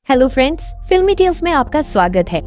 Hello friends, फिल्मी tales में आपका स्वागत है।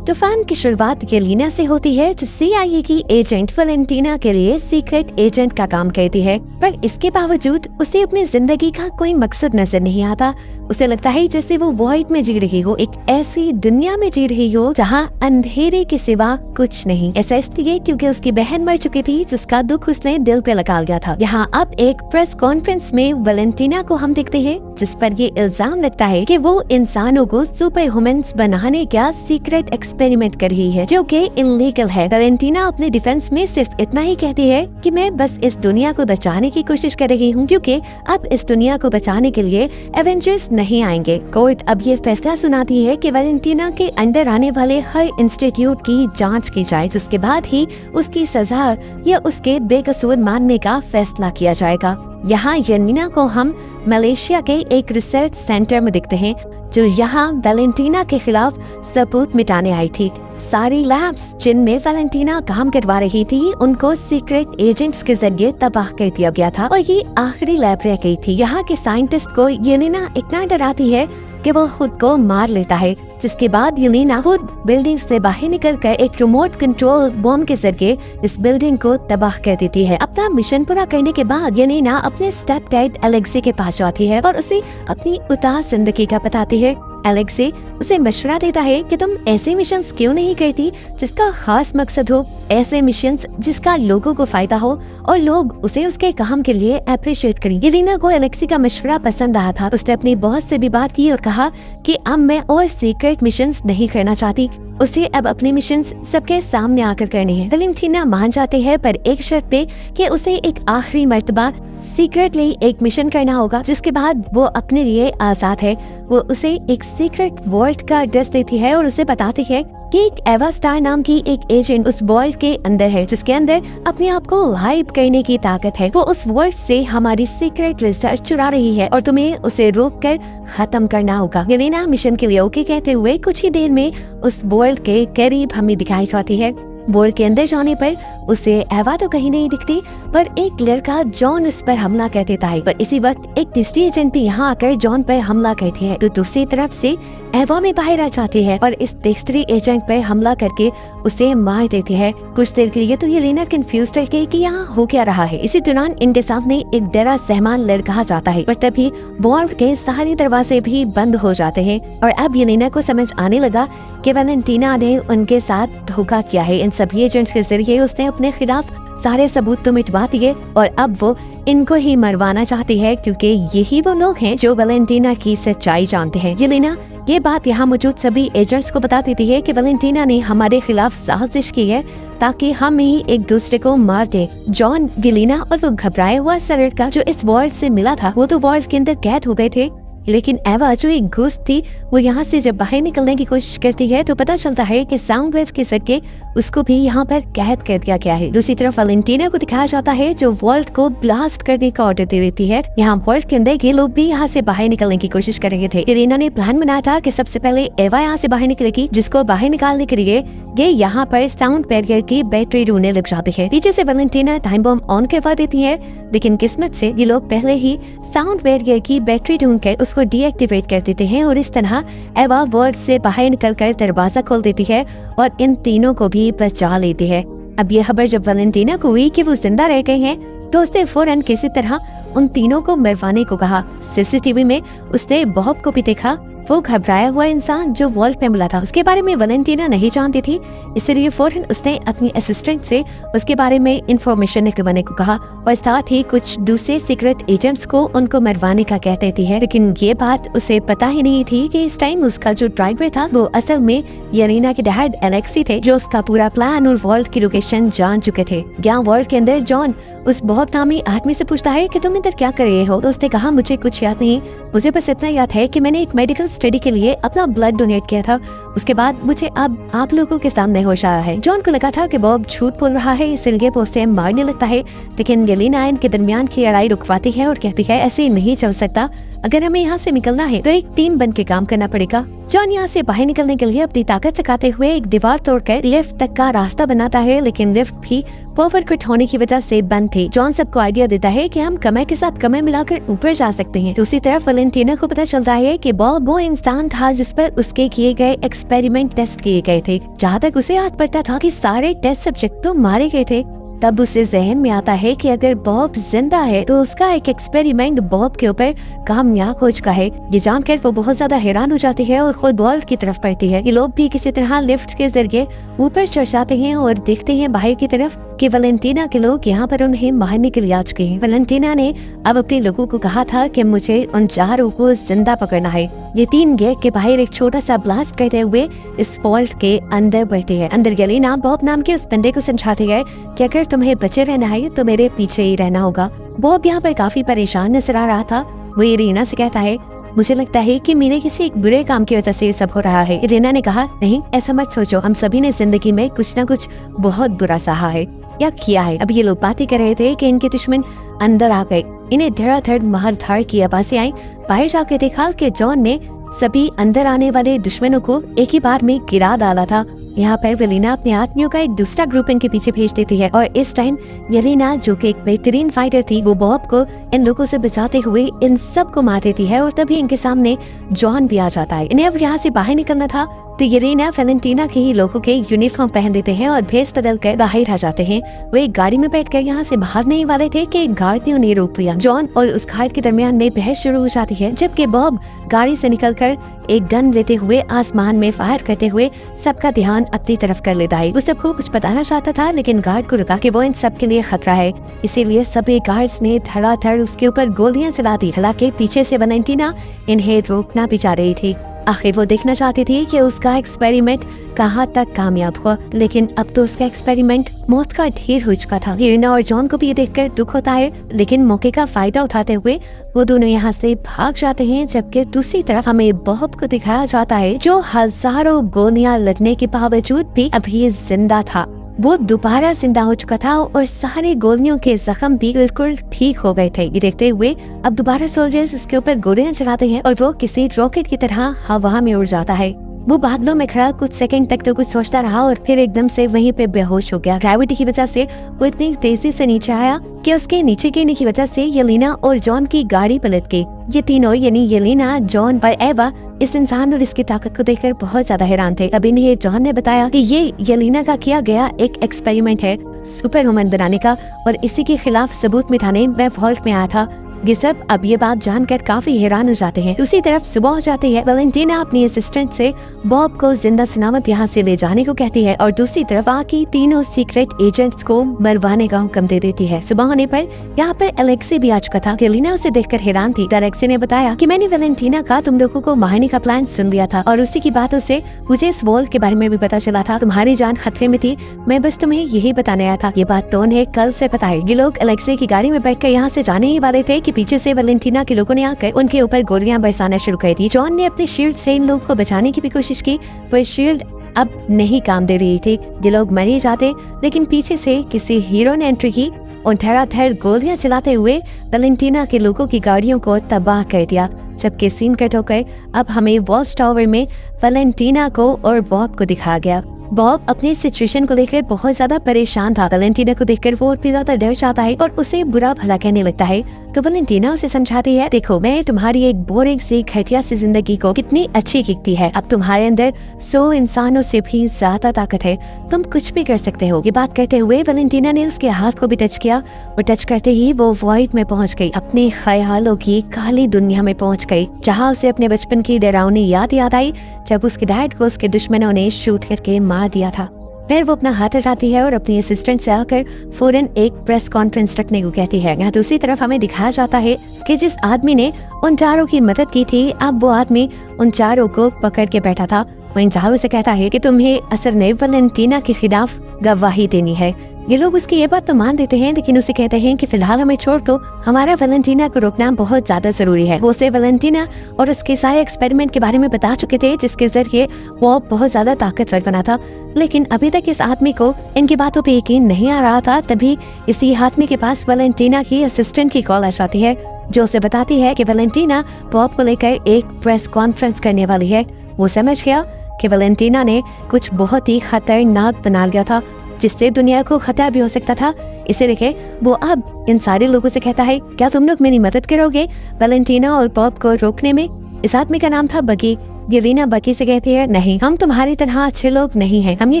तूफान की शुरुआत येलेना से होती है, जो CIA की एजेंट वैलेंटीना के लिए सीक्रेट एजेंट का काम करती है। पर इसके बावजूद उसे अपनी जिंदगी का कोई मकसद नजर नहीं आता। उसे लगता है जैसे वो वॉइड में जी रही हो, एक ऐसी दुनिया में जी रही हो जहाँ अंधेरे के सिवा कुछ नहीं। ऐसा इसलिए क्योंकि उसकी बहन मर चुकी थी, जिसका दुख उसने दिल पे लगा लिया था। यहाँ अब एक प्रेस कॉन्फ्रेंस में वैलेंटीना को हम देखते हैं, जिस पर ये इल्जाम लगता है कि वो इंसानों को सुपर ह्यूमन्स बनाने का सीक्रेट एक्सपेरिमेंट कर रही है, जो कि इलीगल है। वैलेंटीना अपने डिफेंस में सिर्फ इतना ही कहती है कि मैं बस इस दुनिया को बचाने की कोशिश कर रही हूँ, क्योंकि अब इस दुनिया को बचाने के लिए एवेंजर्स नहीं आएंगे। कोर्ट अब ये फैसला सुनाती है कि वैलेंटीना के अंडर आने वाले हर इंस्टीट्यूट की जांच की जाए, जिसके बाद ही उसकी सजा या उसके बेकसूर मानने का फैसला किया जाएगा। यहाँ येलेना को हम मलेशिया के एक रिसर्च सेंटर में दिखते हैं, जो यहाँ वैलेंटीना के खिलाफ सबूत मिटाने आई थी। सारी लैब्स जिनमें वैलेंटीना काम करवा रही थी, उनको सीक्रेट एजेंट्स के जरिए तबाह कर दिया गया था और ये आखिरी लैब रह गई थी। यहाँ के साइंटिस्ट को येलेना इतना डराती है कि वो खुद को मार लेता है, जिसके बाद येलेना खुद बिल्डिंग से बाहर निकलकर एक रिमोट कंट्रोल बॉम्ब के जरिए इस बिल्डिंग को तबाह कर देती है। अपना मिशन पूरा करने के बाद येलेना अपने स्टेप डैड एलेक्सी के पास जाती है और उसे अपनी उदास जिंदगी का बताती है। एलेक्सी उसे मशवरा देता है कि तुम ऐसे मिशंस क्यों नहीं करती जिसका खास मकसद हो, ऐसे मिशंस जिसका लोगों को फायदा हो और लोग उसे उसके काम के लिए अप्रिशिएट करें। येलेना को एलेक्सी का मशवरा पसंद आया था। उसने अपनी बॉस से भी बात की और कहा कि अब मैं और सीक्रेट मिशंस नहीं करना चाहती। उसे अब अपने मिशंस सबके सामने आकर करने हैं। वैलेंटीना मान जाती है, पर एक शर्त पे कि उसे एक आखिरी मर्तबा सीक्रेटली एक मिशन करना होगा, जिसके बाद वो अपने लिए आजाद है। वो उसे एक सीक्रेट वॉल्ट का एड्रेस देती है और उसे बताती है कि एक एवा स्टार नाम की एक एजेंट उस वॉल्ट के अंदर है, जिसके अंदर अपने आप को हाइप करने की ताकत है। वो उस वॉल्ट से हमारी सीक्रेट रिसर्च चुरा रही है और तुम्हें उसे रोककर खत्म करना होगा। येलेना मिशन के लिए ओके कहते हुए कुछ ही देर में उस वॉल्ट के करीब हमें दिखाई जाती है। वॉल्ट के अंदर जाने पर उसे एवा तो कहीं नहीं दिखती, पर एक लड़का जॉन उस पर हमला कर देता है। पर इसी वक्त एक तीसरी एजेंट भी यहाँ आकर जॉन पर हमला करती है, तो दूसरी तरफ से एवा में बाहर आ जाती है और इस तीसरी एजेंट पर हमला करके उसे मार देती है। कुछ देर के लिए तो येलेना कंफ्यूज रह गई कि यहाँ हो क्या रहा है। इसी दौरान इनके सामने एक डरा सहमान लड़का आ जाता है, पर तभी वॉल्ट के सारे दरवाजे भी बंद हो जाते हैं और अब येलेना को समझ आने लगा कि वैलेंटीना ने उनके साथ धोखा किया है। इन सभी एजेंट्स के जरिए उसने अपने खिलाफ सारे सबूत तो मिटवा दिए और अब वो इनको ही मरवाना चाहती है, क्योंकि यही वो लोग हैं जो वैलेंटीना की सच्चाई जानते हैं। येलेना ये बात यहाँ मौजूद सभी एजेंट्स को बता देती है कि वैलेंटीना ने हमारे खिलाफ साजिश की है ताकि हम ही एक दूसरे को मार दे। जॉन, येलेना और वो घबराया हुआ सा लड़का जो इस वॉल्ट से मिला था, वो तो वॉल्ट के अंदर कैद हो गए थे, लेकिन एवा जो एक घुस थी, वो यहाँ से जब बाहर निकलने की कोशिश करती है तो पता चलता है कि साउंड वेव के जरिए उसको भी यहाँ पर कैद कर दिया गया है। दूसरी तरफ वैलेंटीना को दिखाया जाता है, जो वॉल्ट को ब्लास्ट करने का ऑर्डर दे देती है। यहाँ वॉल्ट के अंदर ये लोग भी यहाँ से बाहर निकलने की कोशिश कर रहे थे। येलेना ने प्लान बनाया था कि सबसे पहले एवा यहाँ से बाहर निकलेगी, जिसको बाहर निकालने के लिए ये यहाँ पर साउंड बैरियर की बैटरी ढूंढने लग जाती है। पीछे से वैलेंटीना टाइम बम ऑन करवा देती है, लेकिन किस्मत से ये लोग पहले ही साउंड बैरियर की बैटरी ढूंढ कर उसको डीएक्टिवेट कर देते हैं और इस तरह एवा वॉल्ट से बाहर निकलकर दरवाजा खोल देती है और इन तीनों को भी बचा लेती है। अब ये खबर जब वैलेंटीना को हुई कि वो जिंदा रह गए हैं, तो उसने फौरन किसी तरह उन तीनों को मरवाने को कहा। सीसीटीवी में उसने बॉब को भी देखा, वो घबराया हुआ इंसान जो वॉल्ट पे मिला था। उसके बारे में वैलेंटीना नहीं जानती थी, इसलिए फौरन उसने अपनी असिस्टेंट से उसके बारे में इंफॉर्मेशन निकलवाने को कहा और साथ ही कुछ दूसरे सीक्रेट एजेंट्स को उनको मरवाने का कह देती है। लेकिन ये बात उसे पता ही नहीं थी कि इस टाइम उसका जो ड्राइवर था वो असल में येलेना के डैड एलेक्सी थे, जो उसका पूरा प्लान और वॉल्ट की लोकेशन जान चुके थे। यहाँ वॉल्ट के अंदर जॉन उस बॉब नामी आदमी से पूछता है कि तुम इधर क्या कर रहे हो, तो उसने कहा मुझे कुछ याद नहीं, मुझे बस इतना याद है कि मैंने एक मेडिकल स्टडी के लिए अपना ब्लड डोनेट किया था, उसके बाद मुझे अब आप लोगों के सामने होश आया है। जॉन को लगा था कि बॉब झूठ बोल रहा है, इसलिए वो उसे मारने लगता है, लेकिन येलेना इनके दरमियान की लड़ाई रुकवाती है और कहती है ऐसे नहीं चल सकता, अगर हमें यहाँ से निकलना है तो एक टीम बन के काम करना पड़ेगा। जॉन यहाँ से बाहर निकलने के लिए अपनी ताकत दिखाते हुए एक दीवार तोड़कर लिफ्ट तक का रास्ता बनाता है, लेकिन लिफ्ट भी ओवरकुट होने की वजह से बंद थे। जॉन सबको आइडिया देता है कि हम कमर के साथ कमर मिलाकर ऊपर जा सकते हैं। दूसरी तरफ वैलेंटीना को पता चलता है कि बॉब वो इंसान था जिस पर उसके किए गए एक्सपेरिमेंट टेस्ट किए गए थे। जहाँ तक उसे याद पड़ता था कि सारे टेस्ट सब्जेक्ट तो मारे गए थे। तब उसे जहन में आता है कि अगर बॉब जिंदा है तो उसका एक एक्सपेरिमेंट बॉब के ऊपर कामयाब हो चुका है। ये जानकर वो बहुत ज्यादा हैरान हो जाती है और खुद बॉब की तरफ बढ़ती है। ये लोग भी किसी तरह लिफ्ट के जरिए ऊपर चढ़ जाते हैं और देखते हैं बाहर की तरफ कि वैलेंटीना के लोग यहाँ पर उन्हें मारने के लिए आ चुके हैं। वैलेंटीना ने अब अपने लोगों को कहा था कि मुझे उन चारों को जिंदा पकड़ना है। ये 3 गेट के बाहर एक छोटा सा ब्लास्ट करते हुए इस फॉल्ट के अंदर बढ़ते हैं। अंदर येलेना बॉब नाम के उस बंदे को समझाती है कि अगर तुम्हें बचे रहना है तो मेरे पीछे ही रहना होगा। बॉब यहाँ पर काफी परेशान नजर आ रहा था। वो इरीना से कहता है, मुझे लगता है कि मेरे किसी एक बुरे काम की वजह से ये सब हो रहा है। इरीना ने कहा, नहीं ऐसा मत सोचो, हम सभी ने जिंदगी में कुछ न कुछ बहुत बुरा सहा है या किया है। अब ये लोग बातें कर रहे थे कि इनके दुश्मन अंदर आ गए। इन्हें धड़ाधड़ मार धाड़ की आवाजें आई। बाहर जाके देखा कि जॉन ने सभी अंदर आने वाले दुश्मनों को एक ही बार में गिरा डाला था। यहाँ पर येलेना अपने आदमियों का एक दूसरा ग्रुप इनके पीछे भेज देती है और इस टाइम येलेना जो कि एक बेहतरीन फाइटर थी, वो बॉब को इन लोगों से बचाते हुए इन सब को मार देती है और तभी इनके सामने जॉन भी आ जाता है। इन्हें अब यहाँ से बाहर निकलना था तो येलेना वैलेंटीना के ही लोगों के यूनिफॉर्म पहन देते हैं और भेस बदल कर बाहर आ जाते हैं। वो एक गाड़ी में बैठकर यहाँ से भागने ही वाले थे कि एक गार्ड ने उन्हें रोक लिया। जॉन और उस गार्ड के दरमियान में बहस शुरू हो जाती है, जबकि बॉब गाड़ी से निकलकर एक गन लेते हुए आसमान में फायर करते हुए सबका ध्यान अपनी तरफ कर लेता है। वो सबको कुछ बताना चाहता था लेकिन गार्ड को रुका कि वो इन सब के लिए खतरा है, इसीलिए सभी गार्ड्स ने धड़ाधड़ उसके ऊपर गोलियां चला दी। हालांकि पीछे से वैलेंटीना इन्हें रोकना भी चाह रही थी। आखिर वो देखना चाहती थी कि उसका एक्सपेरिमेंट कहाँ तक कामयाब हुआ, लेकिन अब तो उसका एक्सपेरिमेंट मौत का ढेर हो चुका था। इरीना और जॉन को भी ये देखकर दुख होता है, लेकिन मौके का फायदा उठाते हुए वो दोनों यहाँ से भाग जाते हैं। जबकि दूसरी तरफ हमें बॉब को दिखाया जाता है जो हजारों गोलियां लगने के बावजूद भी अभी जिंदा था। वो दोबारा जिंदा हो चुका था और सारे गोलियों के जख्म भी बिल्कुल ठीक हो गए थे। ये देखते हुए अब दोबारा सोल्जर्स इसके ऊपर गोलियां चलाते हैं और वो किसी रॉकेट की तरह हवा में उड़ जाता है। वो बादलों में खड़ा कुछ सेकंड तक तो कुछ सोचता रहा और फिर एकदम से वहीं पे बेहोश हो गया। ग्रेविटी की वजह से वो इतनी तेजी से नीचे आया कि उसके नीचे गिरने की वजह से येलेना और जॉन की गाड़ी पलट गई। ये तीनों यानी येलेना, जॉन और एवा इस इंसान और इसकी ताकत को देखकर बहुत ज्यादा हैरान थे। अब इन्हें जॉन ने बताया कि ये येलेना का किया गया एक एक्सपेरिमेंट है सुपर ह्यूमन बनाने का और इसी के खिलाफ सबूत मिटाने मैं वॉल्ट में आया था। ये सब अब ये बात जानकर काफी हैरान हो जाते हैं। दूसरी तरफ सुबह हो जाती है। वैलेंटीना अपनी असिस्टेंट से बॉब को जिंदा सलामत यहाँ से ले जाने को कहती है और दूसरी तरफ बाकी तीनों सीक्रेट एजेंट्स को मरवाने का हुक्म दे देती है। सुबह होने पर यहाँ पर एलेक्सी भी आ चुका था। येलेना उसे देखकर हैरान थी। एलेक्सी ने बताया कि मैंने वैलेंटीना का तुम लोगों को मारने का प्लान सुन लिया था और उसी की बातों से मुझे इस वॉल के बारे में भी पता चला था। तुम्हारी जान खतरे में थी, मैं बस तुम्हें यही बताने आया था। ये बात तो उन्हें कल से पता है। ये लोग एलेक्सी की गाड़ी में बैठकर यहाँ से जाने ही वाले थे कि पीछे से वैलेंटीना के लोगों ने आकर उनके ऊपर गोलियां बरसाना शुरू कर दी। जॉन ने अपने शील्ड से इन लोगों को बचाने की भी कोशिश की पर शील्ड अब नहीं काम दे रही थी। ये लोग मर ही जाते, लेकिन पीछे से किसी हीरो ने एंट्री की और धड़ाधड़ गोलियां चलाते हुए वैलेंटीना के लोगों की गाड़ियों को तबाह कर दिया। जबकि सीन कट होकर अब हमें वॉच टावर में वैलेंटीना को और बॉब को दिखाया गया। बॉब अपनी सिचुएशन को लेकर बहुत ज्यादा परेशान था। वैलेंटीना को देखकर वो और भी ज्यादा डर जाता है और उसे बुरा भला कहने लगता है। तो वैलेंटीना उसे समझाती है, देखो मैं तुम्हारी एक बोरिंग सी घटिया सी जिंदगी को कितनी अच्छी दिखती है। अब तुम्हारे अंदर 100 इंसानों से भी ज्यादा ताकत है, तुम कुछ भी कर सकते हो। ये बात कहते हुए वैलेंटीना ने उसके हाथ को भी टच किया और टच करते ही वो वॉइड में पहुंच गई, अपने ख्यालों की काली दुनिया में पहुंच गई, जहाँ उसे अपने बचपन की डरावनी याद आई जब उसके डैड को उसके दुश्मनों ने शूट करके मार दिया था। फिर वो अपना हाथ हटाती है और अपनी असिस्टेंट से आकर फौरन एक प्रेस कॉन्फ्रेंस रखने को कहती है। यहाँ दूसरी तरफ हमें दिखाया जाता है कि जिस आदमी ने उन चारों की मदद की थी, अब वो आदमी उन चारों को पकड़ के बैठा था। वो इन चारों से कहता है कि तुम्हें असर ने वैलेंटीना के खिलाफ गवाही देनी है। ये लोग उसकी ये बात तो मान देते हैं, लेकिन उसे कहते हैं कि फिलहाल हमें छोड़ दो, हमारा वैलेंटीना को रोकना बहुत ज्यादा जरूरी है। वो उसे वैलेंटीना और उसके सारे एक्सपेरिमेंट के बारे में बता चुके थे, जिसके जरिए वो बहुत ज्यादा ताकतवर बना था। लेकिन अभी तक इस आदमी को इनकी बातों पे यकीन नहीं आ रहा था। तभी इसी आदमी के पास वैलेंटीना की असिस्टेंट की कॉल आ जाती है, जो उसे बताती है कि वैलेंटीना बॉब को लेकर एक प्रेस कॉन्फ्रेंस करने वाली है। वो समझ गया कि वैलेंटीना ने कुछ बहुत ही खतरनाक बना लिया था, जिससे दुनिया को खतरा भी हो सकता था। इसे लेके वो अब इन सारे लोगों से कहता है, क्या तुम लोग मेरी मदद करोगे वैलेंटीना और बॉब को रोकने में? इस आदमी का नाम था बगी। येलेना बकी से कहती है, नहीं, हम तुम्हारी तरह अच्छे लोग नहीं हैं, हम ये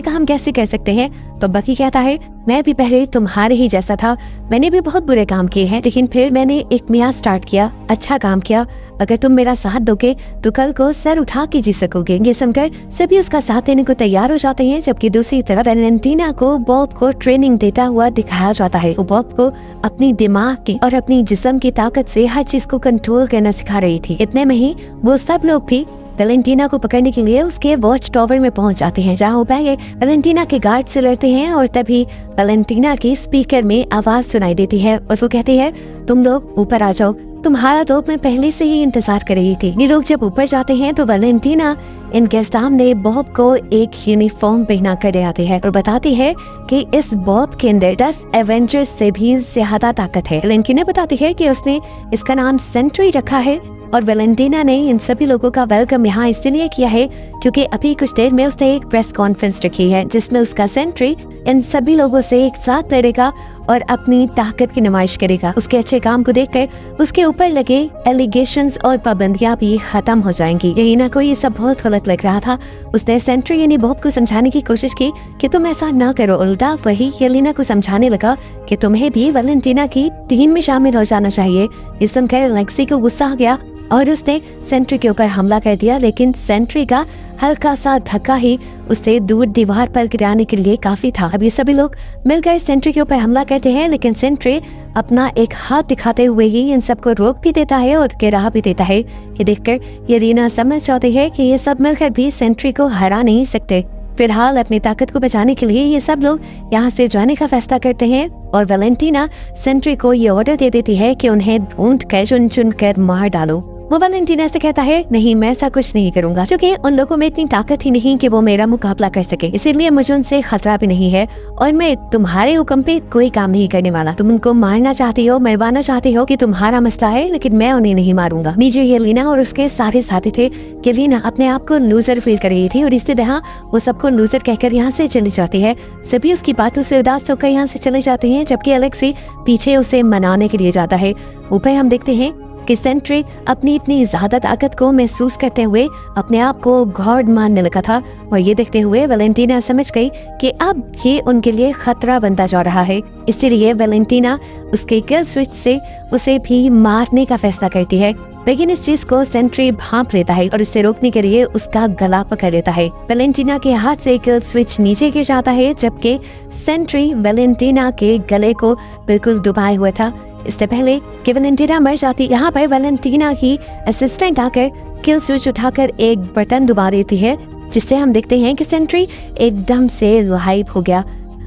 काम कैसे कर सकते हैं? तो बकी कहता है, मैं भी पहले तुम्हारे ही जैसा था, मैंने भी बहुत बुरे काम किए हैं, लेकिन फिर मैंने एक नया स्टार्ट किया, अच्छा काम किया। अगर तुम मेरा साथ दोगे तो कल को सर उठा के जी सकोगे। ये सुनकर सभी उसका साथ देने को तैयार हो जाते हैं, जबकि दूसरी तरफ वैलेंटीना को बॉब को ट्रेनिंग देता हुआ दिखाया जाता है। वो बॉब को अपनी दिमाग की और अपनी जिस्म की ताकत से हर चीज को कंट्रोल करना सिखा रही थी। इतने में ही वो सब लोग भी वैलेंटीना को पकड़ने के लिए उसके वॉच टावर में पहुंच जाते हैं, जहां वो पहले वैलेंटीना के गार्ड से लड़ते हैं और तभी वैलेंटीना की स्पीकर में आवाज सुनाई देती है और वो कहती है, तुम लोग ऊपर आ जाओ, तुम्हारा तो मैं पहले से ही इंतजार कर रही थी। ये लोग जब ऊपर जाते हैं तो वैलेंटीना इनके सामने बॉब को एक यूनिफॉर्म पहना कर आती है और बताती है कि इस बॉब के अंदर 10 एवेंजर्स से भी ज्यादा ताकत है। वैलेंटीना बताती है कि उसने इसका नाम सेंट्री रखा है और वैलेंटीना ने इन सभी लोगों का वेलकम यहाँ इसलिए किया है क्योंकि अभी कुछ देर में उसने एक प्रेस कॉन्फ्रेंस रखी है जिसमें उसका सेंट्री इन सभी लोगों से एक साथ लड़ेगा और अपनी ताकत की नुमाइश करेगा। उसके अच्छे काम को देखकर उसके ऊपर लगे एलिगेशंस और पाबंदियां भी खत्म हो जाएंगी। येलेना को ये सब बहुत गलत लग रहा था। उसने सेंट्री यानी बॉब को समझाने की कोशिश की कि तुम ऐसा ना करो। उल्टा वही येलेना को समझाने लगा कि तुम्हें भी वैलेंटीना की टीम में शामिल हो जाना चाहिए। ये सुनकर लेक्सी को गुस्सा आ गया और उसने सेंट्री के ऊपर हमला कर दिया, लेकिन सेंट्री का हल्का सा धक्का ही उसे दूर दीवार पर गिराने के लिए काफी था। अब ये सभी लोग मिलकर सेंट्री के ऊपर हमला करते हैं, लेकिन सेंट्री अपना एक हाथ दिखाते हुए ही इन सबको रोक भी देता है और गिरा भी देता है। ये देखकर येलेना समझ जाती है कि ये सब मिलकर भी सेंट्री को हरा नहीं सकते। फिलहाल अपनी ताकत को बचाने के लिए ये सब लोग यहाँ से जाने का फैसला करते हैं और वैलेंटीना सेंट्री को ये ऑर्डर दे देती है कि उन्हें ढूंढ कर चुन चुन कर मार डालो। वो वैलेंटीना से कहता है, नहीं, मैं ऐसा कुछ नहीं करूंगा क्योंकि उन लोगों में इतनी ताकत ही नहीं कि वो मेरा मुकाबला कर सके, इसीलिए मुझे उनसे खतरा भी नहीं है और मैं तुम्हारे हुक्म पे कोई काम नहीं करने वाला। तुम उनको मारना चाहती हो, मरवाना चाहती हो कि तुम्हारा मसला है, लेकिन मैं उन्हें नहीं मारूंगा। नीचे येलेना और उसके सारे साथी थे। येलेना अपने आप को लूजर फील कर रही थी और इसी तरह वो सबको लूजर कहकर यहाँ से चली जाती है। सभी उसकी बातों से उदास होकर यहाँ से चले जाते हैं, जबकि अलेक्सी पीछे उसे मनाने के लिए जाता है। ऊपर हम देखते हैं कि सेंट्री अपनी इतनी ज्यादा ताकत को महसूस करते हुए अपने आप को गॉड मानने लगा था और ये देखते हुए वैलेंटीना समझ गई कि अब ये उनके लिए खतरा बनता जा रहा है। इसीलिए वैलेंटीना उसके किल स्विच से उसे भी मारने का फैसला करती है, लेकिन इस चीज को सेंट्री भांप लेता है और उसे रोकने के लिए उसका गला पकड़ लेता है। वैलेंटीना के हाथ से किल स्विच नीचे गिर जाता है, जबकि सेंट्री वैलेंटीना के गले को बिल्कुल दबाए हुए था। इससे पहले कि वैलेंटीना मर जाती, यहाँ पर वैलेंटीना की असिस्टेंट आकर किल स्विच उठाकर एक बटन दबा देती है, जिससे हम देखते हैं कि सेंट्री एकदम से गायब हो गया।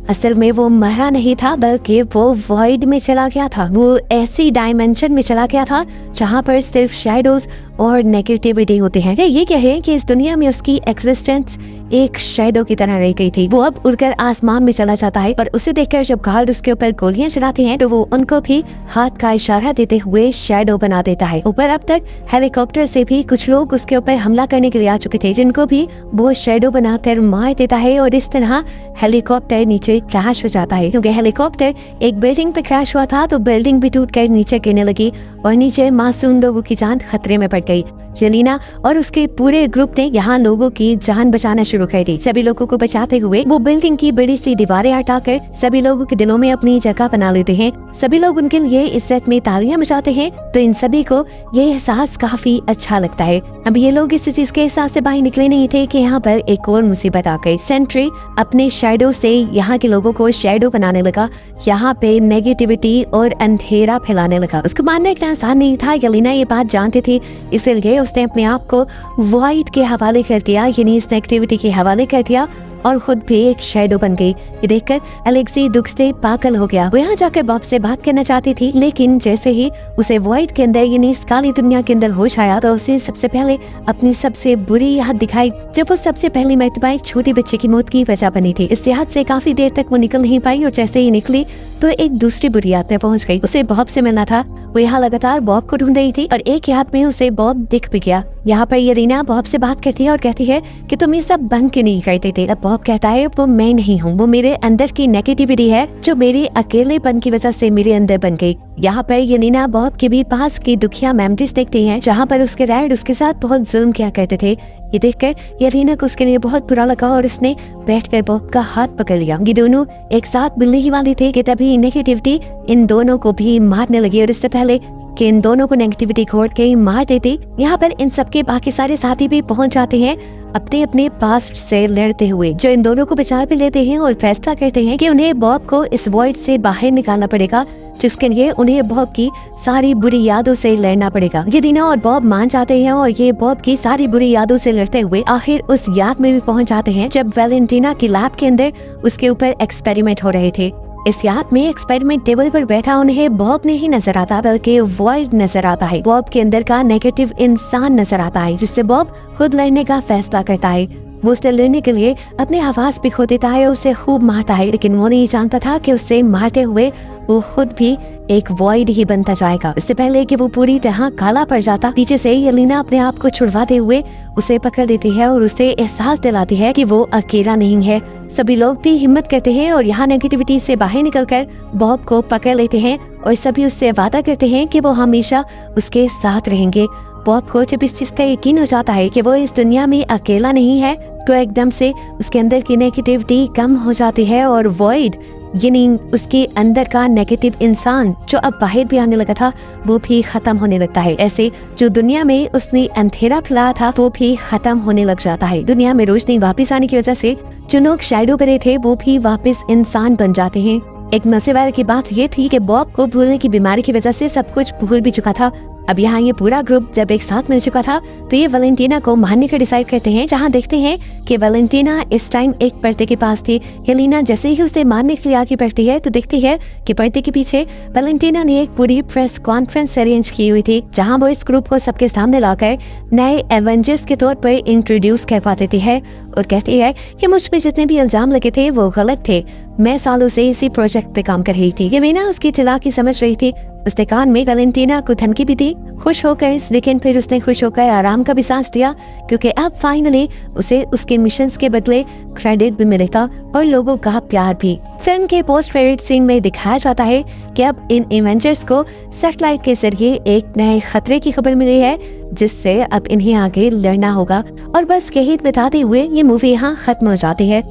असल में वो मरा नहीं था, बल्कि वो वॉइड में चला गया था। वो ऐसी डायमेंशन में चला गया था जहाँ पर सिर्फ शैडोज और नेगेटिविटी होते हैं। ये क्या है कि इस दुनिया में उसकी एग्जिस्टेंस एक शैडो की तरह रह गई थी। वो अब उड़कर आसमान में चला जाता है और उसे देखकर जब गार्ड उसके ऊपर गोलियां चलाते हैं तो वो उनको भी हाथ का इशारा देते हुए शैडो बना देता है। ऊपर अब तक हेलीकॉप्टर से भी कुछ लोग उसके ऊपर हमला करने के लिए आ चुके थे, जिनको भी वो शैडो बनाकर मार देता है और इस तरह हेलीकॉप्टर नीचे क्रैश हो जाता है। क्योंकि हेलीकॉप्टर एक बिल्डिंग पे क्रैश हुआ था तो बिल्डिंग भी टूटकर नीचे गिरने लगी और नीचे मासूम लोगों की जान खतरे में पड़ गई। येलेना और उसके पूरे ग्रुप ने यहाँ लोगों की जान बचाना शुरू कर दी। सभी लोगों को बचाते हुए वो बिल्डिंग की बड़ी सी दीवारें हटाकर सभी लोगों के दिलों में अपनी जगह बना लेते हैं। सभी लोग उनके लिए इज्जत में तालियां बजाते हैं, तो इन सभी को ये एहसास काफी अच्छा लगता है। अब ये लोग इस चीज के एहसास से बाहर निकले नहीं थे कि यहाँ पर एक और मुसीबत आ गई। सेंट्री अपने शैडो से यहाँ के लोगों को शैडो बनाने लगा, यहाँ पे नेगेटिविटी और अंधेरा फैलाने लगा। उसको मानना इतना आसान नहीं था। येलेना ये बात जानती थी, इसलिए उसने अपने आप को वॉइड के हवाले कर दिया, यानी इस नेगेटिविटी के हवाले कर दिया और खुद भी एक शैडो बन गई। ये देखकर अलेक्सी दुख से पागल हो गया। वो यहाँ जाकर बॉब से बात करना चाहती थी, लेकिन जैसे ही उसे वॉइड के अंदर यानी इस काली दुनिया के अंदर होश आया तो उसे सबसे पहले अपनी सबसे बुरी याद दिखाई, जब वो सबसे पहली मर्तबा एक छोटे बच्चे की मौत की वजह बनी थी। इस याद से काफी देर तक वो निकल नहीं पाई और जैसे ही निकली तो एक दूसरी बुरी याद में पहुंच गई। उसे बॉब से मिलना था। वो यहाँ लगातार बॉब को ढूंढ रही थी और एक याद में उसे बॉब दिख भी गया। यहाँ पर येलेना बॉब से बात करती है और कहती है कि तुम ये सब बंद क्यों नहीं करते थे। अब बॉब कहता है वो मैं नहीं हूँ, वो मेरे अंदर की नेगेटिविटी है जो मेरे अकेलेपन की वजह से मेरे अंदर बन गई। यहाँ पर येलेना बॉब के भी पास की दुखिया मेमोरीज देखती है जहाँ पर उसके डैड उसके साथ बहुत जुल्म किया करते थे। ये देखकर येलेना को उसके लिए बहुत बुरा लगा और उसने बैठकर बॉब का हाथ पकड़ लिया। ये दोनों एक साथ मिलने ही वाले थे कि तभी नेगेटिविटी इन दोनों को भी मारने लगी और इससे पहले कि इन दोनों को नेगेटिविटी खोट के मार देती, यहाँ पर इन सबके बाकी सारे साथी भी पहुंच जाते हैं अपने अपने पास्ट से लड़ते हुए, जो इन दोनों को बचा भी लेते हैं और फैसला करते हैं कि उन्हें बॉब को इस वॉइड से बाहर निकालना पड़ेगा, जिसके लिए उन्हें बॉब की सारी बुरी यादों से लड़ना पड़ेगा। ये दीना और बॉब मान जाते हैं और ये बॉब की सारी बुरी यादों से लड़ते हुए आखिर उस याद में भी पहुंच जाते हैं जब वैलेंटीना की लैब के अंदर उसके ऊपर एक्सपेरिमेंट हो रहे थे। इस याद में एक्सपेरिमेंट टेबल पर बैठा उन्हें बॉब नहीं नजर आता बल्कि वॉइड नजर आता है। बॉब के अंदर का नेगेटिव इंसान नजर आता है जिससे बॉब खुद लड़ने का फैसला करता है। वो उससे लड़ने के लिए अपने आवाज भी खो देता है और उसे खूब मारता है, लेकिन वो नहीं जानता था कि उससे मारते हुए वो खुद भी एक वॉइड ही बनता जाएगा। इससे पहले कि वो पूरी तरह काला पड़ जाता, पीछे से येलेना अपने आप को छुड़वाते हुए उसे पकड़ देती है और उसे एहसास दिलाती है कि वो अकेला नहीं है। सभी लोग भी हिम्मत करते हैं और यहाँ नेगेटिविटी से बाहर निकलकर बॉब को पकड़ लेते हैं और सभी उससे वादा करते हैं कि वो हमेशा उसके साथ रहेंगे। बॉब को जब इस चीज का यकीन हो जाता है कि वो इस दुनिया में अकेला नहीं है तो एकदम से उसके अंदर की नेगेटिविटी कम हो जाती है और वॉइड यानी उसके अंदर का नेगेटिव इंसान जो अब बाहर भी आने लगा था वो भी खत्म होने लगता है। ऐसे जो दुनिया में उसने अंधेरा फैलाया था वो भी खत्म होने लग जाता है। दुनिया में रोशनी वापस आने की वजह से जो लोग शैडो बने थे वो भी वापस इंसान बन जाते हैं। एक मजेदार की बात ये थी कि बॉब को भूलने की बीमारी की वजह से सब कुछ भूल भी चुका था। अब यहाँ ये पूरा ग्रुप जब एक साथ मिल चुका था तो ये वैलेंटीना को मारने का डिसाइड करते हैं, जहाँ देखते हैं कि वैलेंटीना इस टाइम एक पर्दे के पास थी। येलेना जैसे ही उसे मारने के लिए आगे बढ़ती है तो देखती है कि पर्दे के पीछे वैलेंटीना ने एक पूरी प्रेस कॉन्फ्रेंस अरेंज की हुई थी जहाँ वो इस ग्रुप को सबके सामने लाकर नए एवेंजर्स के तौर पर इंट्रोड्यूस करवा देती है और कहती है कि मुझ पे जितने भी इल्जाम लगे थे वो गलत थे, मैं सालों से इसी प्रोजेक्ट पे काम कर रही थी। येलेना उसकी चालाकी समझ रही थी। उसने कान में वैलेंटीना को धमकी भी दी खुश होकर, लेकिन फिर उसने खुश होकर आराम का भी सांस दिया क्योंकि अब फाइनली उसे उसके मिशंस के बदले क्रेडिट भी मिलेगा और लोगों का प्यार भी। फिल्म के पोस्ट क्रेडिट सीन में दिखाया जाता है कि अब इन एवेंजर्स को सैटेलाइट के जरिए एक नए खतरे की खबर मिली है जिससे अब इन्हें आगे लड़ना होगा। और बस यही बताते हुए ये मूवी यहाँ खत्म हो जाती है।